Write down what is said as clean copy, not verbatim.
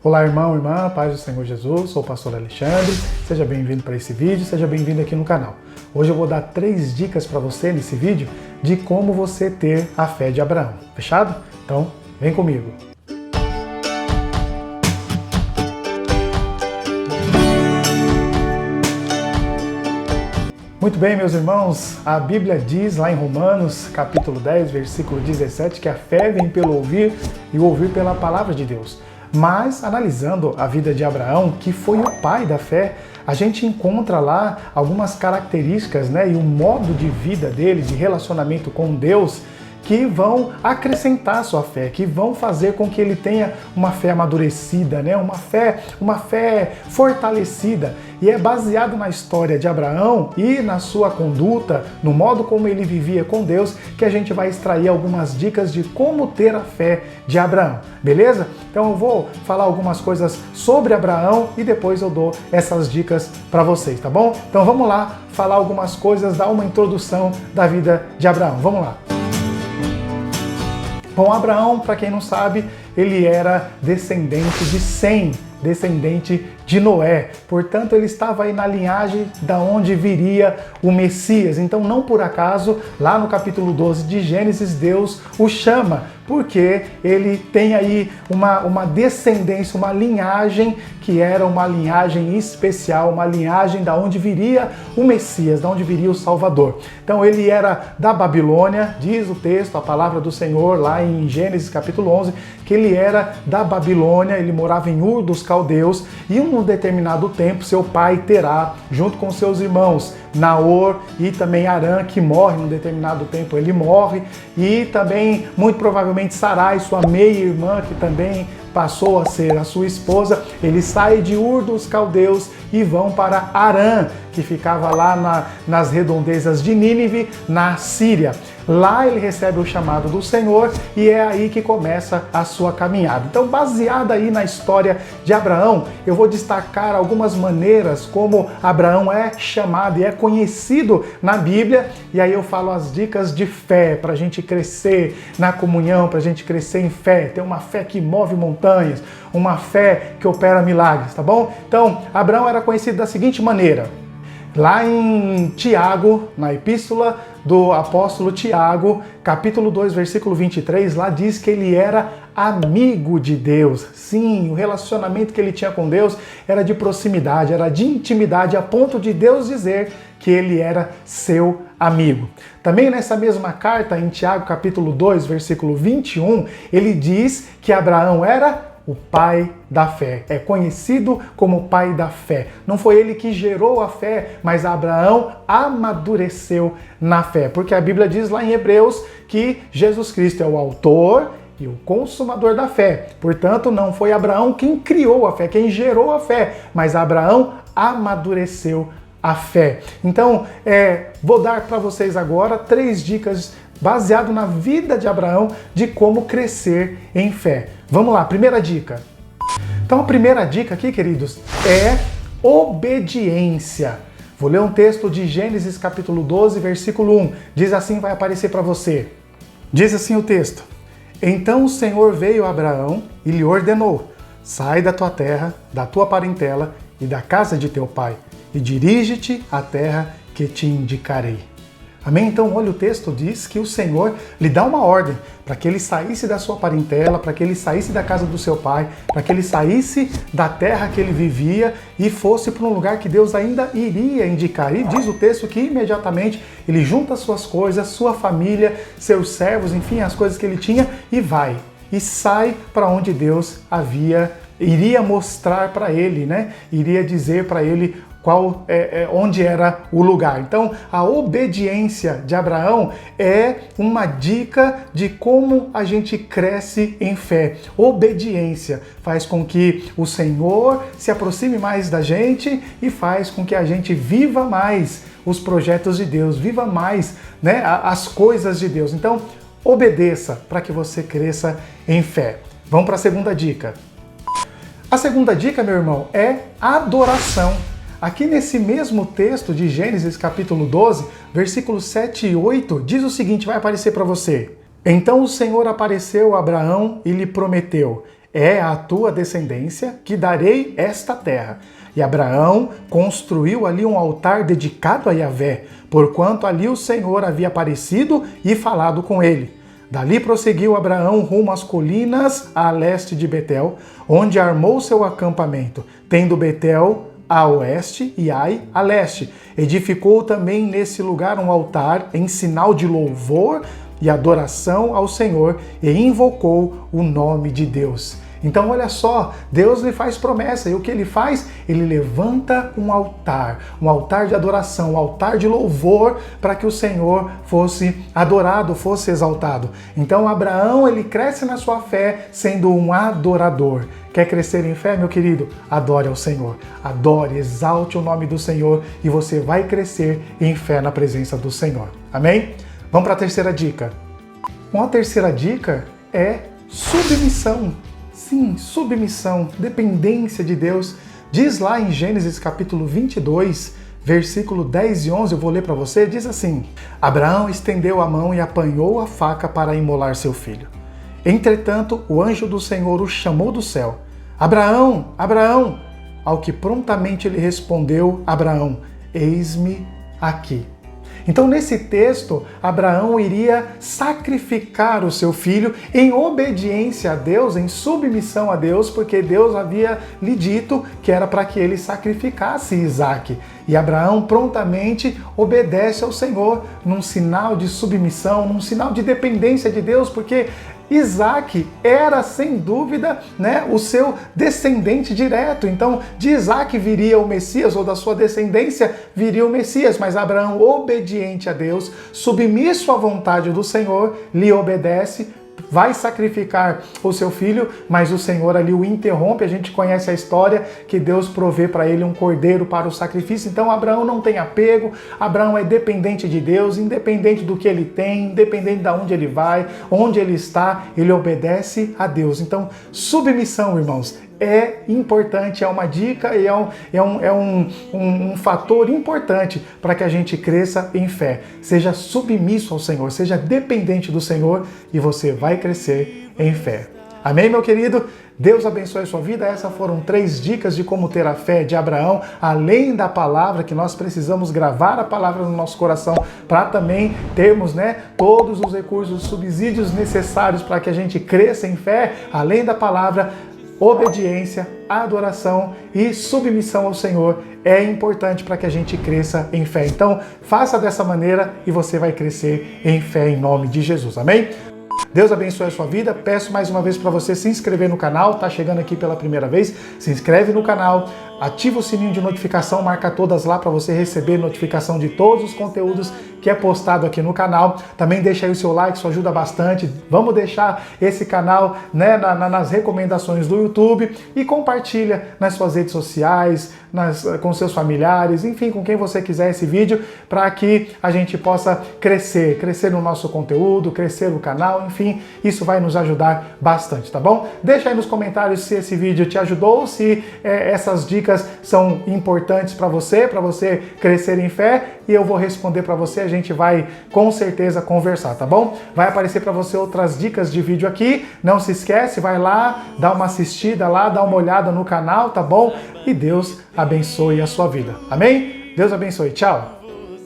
Olá, irmão, irmã, paz do Senhor Jesus, sou o pastor Alexandre, seja bem-vindo para esse vídeo, seja bem-vindo aqui no canal. Hoje eu vou dar 3 dicas para você nesse vídeo de como você ter a fé de Abraão. Fechado? Então, vem comigo. Muito bem, meus irmãos, a Bíblia diz lá em Romanos, capítulo 10, versículo 17, que a fé vem pelo ouvir e o ouvir pela palavra de Deus. Mas, analisando a vida de Abraão, que foi o pai da fé, a gente encontra lá algumas características, e um modo de vida dele, de relacionamento com Deus, que vão acrescentar a sua fé, que vão fazer com que ele tenha uma fé amadurecida, uma fé fortalecida. E é baseado na história de Abraão e na sua conduta, no modo como ele vivia com Deus, que a gente vai extrair algumas dicas de como ter a fé de Abraão, beleza? Então eu vou falar algumas coisas sobre Abraão e depois eu dou essas dicas para vocês, tá bom? Então vamos lá falar algumas coisas, dar uma introdução da vida de Abraão. Vamos lá. Bom, Abraão, para quem não sabe, ele era descendente de Sem, descendente de Noé. Portanto, ele estava aí na linhagem da onde viria o Messias. Então, não por acaso, lá no capítulo 12 de Gênesis, Deus o chama, porque ele tem aí uma descendência, uma linhagem que era uma linhagem especial, uma linhagem da onde viria o Messias, da onde viria o Salvador. Então, ele era da Babilônia, diz o texto, a palavra do Senhor, lá em Gênesis capítulo 11, que ele era da Babilônia, ele morava em Ur dos Caldeus, e em um determinado tempo seu pai Terá, junto com seus irmãos Naor e também Harã, que morre num determinado tempo, ele morre, e também muito provavelmente Sarai, sua meia-irmã, que também passou a ser a sua esposa, ele sai de Ur dos Caldeus e vão para Harã, que ficava lá nas redondezas de Nínive, na Síria. Lá ele recebe o chamado do Senhor e é aí que começa a sua caminhada. Então, baseada aí na história de Abraão, eu vou destacar algumas maneiras como Abraão é chamado e é conhecido na Bíblia, e aí eu falo as dicas de fé para a gente crescer na comunhão, para a gente crescer em fé, ter uma fé que move montanhas, uma fé que opera milagres, tá bom? Então, Abraão era conhecido da seguinte maneira. Lá em Tiago, na epístola do apóstolo Tiago, capítulo 2, versículo 23, lá diz que ele era amigo de Deus. Sim, o relacionamento que ele tinha com Deus era de proximidade, era de intimidade, a ponto de Deus dizer que ele era seu amigo. Também nessa mesma carta, em Tiago, capítulo 2, versículo 21, ele diz que Abraão era o pai da fé, é conhecido como o pai da fé. Não foi ele que gerou a fé, mas Abraão amadureceu na fé, porque a Bíblia diz lá em Hebreus que Jesus Cristo é o autor e o consumador da fé. Portanto, não foi Abraão quem criou a fé, quem gerou a fé, mas Abraão amadureceu a fé. Então, vou dar para vocês agora 3 dicas baseado na vida de Abraão de como crescer em fé. Vamos lá, primeira dica. Então a primeira dica aqui, queridos, é obediência. Vou ler um texto de Gênesis capítulo 12, versículo 1. Diz assim, vai aparecer para você. Diz assim o texto. Então o Senhor veio a Abraão e lhe ordenou: sai da tua terra, da tua parentela e da casa de teu pai, e dirige-te à terra que te indicarei. Amém? Então, olha, o texto diz que o Senhor lhe dá uma ordem para que ele saísse da sua parentela, para que ele saísse da casa do seu pai, para que ele saísse da terra que ele vivia e fosse para um lugar que Deus ainda iria indicar. E diz o texto que imediatamente ele junta suas coisas, sua família, seus servos, enfim, as coisas que ele tinha e vai. E sai para onde Deus iria mostrar para ele, Iria dizer para ele onde era o lugar. Então, a obediência de Abraão é uma dica de como a gente cresce em fé. Obediência faz com que o Senhor se aproxime mais da gente e faz com que a gente viva mais os projetos de Deus, viva mais, as coisas de Deus. Então, obedeça para que você cresça em fé. Vamos para a segunda dica. A segunda dica, meu irmão, é adoração. Aqui nesse mesmo texto de Gênesis capítulo 12, versículos 7 e 8, diz o seguinte, vai aparecer para você. Então o Senhor apareceu a Abraão e lhe prometeu: é a tua descendência que darei esta terra. E Abraão construiu ali um altar dedicado a Yahvé, porquanto ali o Senhor havia aparecido e falado com ele. Dali prosseguiu Abraão rumo às colinas a leste de Betel, onde armou seu acampamento, tendo Betel a oeste e Ai a leste. Edificou também nesse lugar um altar em sinal de louvor e adoração ao Senhor e invocou o nome de Deus. Então olha só, Deus lhe faz promessa e o que ele faz? Ele levanta um altar de adoração, um altar de louvor para que o Senhor fosse adorado, fosse exaltado. Então Abraão, ele cresce na sua fé sendo um adorador. Quer crescer em fé, meu querido? Adore ao Senhor. Adore, exalte o nome do Senhor e você vai crescer em fé na presença do Senhor. Amém? Vamos para a terceira dica. Uma terceira dica é submissão. Sim, submissão, dependência de Deus. Diz lá em Gênesis capítulo 22, versículo 10 e 11, eu vou ler para você, diz assim: Abraão estendeu a mão e apanhou a faca para imolar seu filho. Entretanto, o anjo do Senhor o chamou do céu: Abraão, Abraão! Ao que prontamente ele respondeu: Abraão, eis-me aqui. Então, nesse texto, Abraão iria sacrificar o seu filho em obediência a Deus, em submissão a Deus, porque Deus havia lhe dito que era para que ele sacrificasse Isaque. E Abraão prontamente obedece ao Senhor, num sinal de submissão, num sinal de dependência de Deus, porque Isaque era, sem dúvida, o seu descendente direto. Então, de Isaque viria o Messias, ou da sua descendência viria o Messias. Mas Abraão, obediente a Deus, submisso à vontade do Senhor, lhe obedece, vai sacrificar o seu filho, mas o Senhor ali o interrompe. A gente conhece a história que Deus provê para ele um cordeiro para o sacrifício. Então Abraão não tem apego, Abraão é dependente de Deus, independente do que ele tem, independente de onde ele vai, onde ele está, ele obedece a Deus. Então, submissão, irmãos, é importante, é uma dica e é um fator importante para que a gente cresça em fé. Seja submisso ao Senhor, seja dependente do Senhor e você vai crescer em fé. Amém, meu querido? Deus abençoe a sua vida. Essas foram 3 dicas de como ter a fé de Abraão, além da palavra, que nós precisamos gravar a palavra no nosso coração para também termos todos os recursos, os subsídios necessários para que a gente cresça em fé, além da palavra. Obediência, adoração e submissão ao Senhor é importante para que a gente cresça em fé. Então, faça dessa maneira e você vai crescer em fé em nome de Jesus. Amém? Deus abençoe a sua vida. Peço mais uma vez para você se inscrever no canal. Tá chegando aqui pela primeira vez? Se inscreve no canal, ativa o sininho de notificação, marca todas lá para você receber notificação de todos os conteúdos que é postado aqui no canal. Também deixa aí o seu like, isso ajuda bastante. Vamos deixar esse canal nas recomendações do YouTube e compartilha nas suas redes sociais, com seus familiares, enfim, com quem você quiser esse vídeo, para que a gente possa crescer no nosso conteúdo, crescer no canal, enfim, isso vai nos ajudar bastante, tá bom? Deixa aí nos comentários se esse vídeo te ajudou, se essas dicas são importantes para você crescer em fé, e eu vou responder para você, a gente vai com certeza conversar, tá bom? Vai aparecer para você outras dicas de vídeo aqui, não se esquece, vai lá, dá uma assistida lá, dá uma olhada no canal, tá bom? E Deus abençoe a sua vida, amém? Deus abençoe, tchau!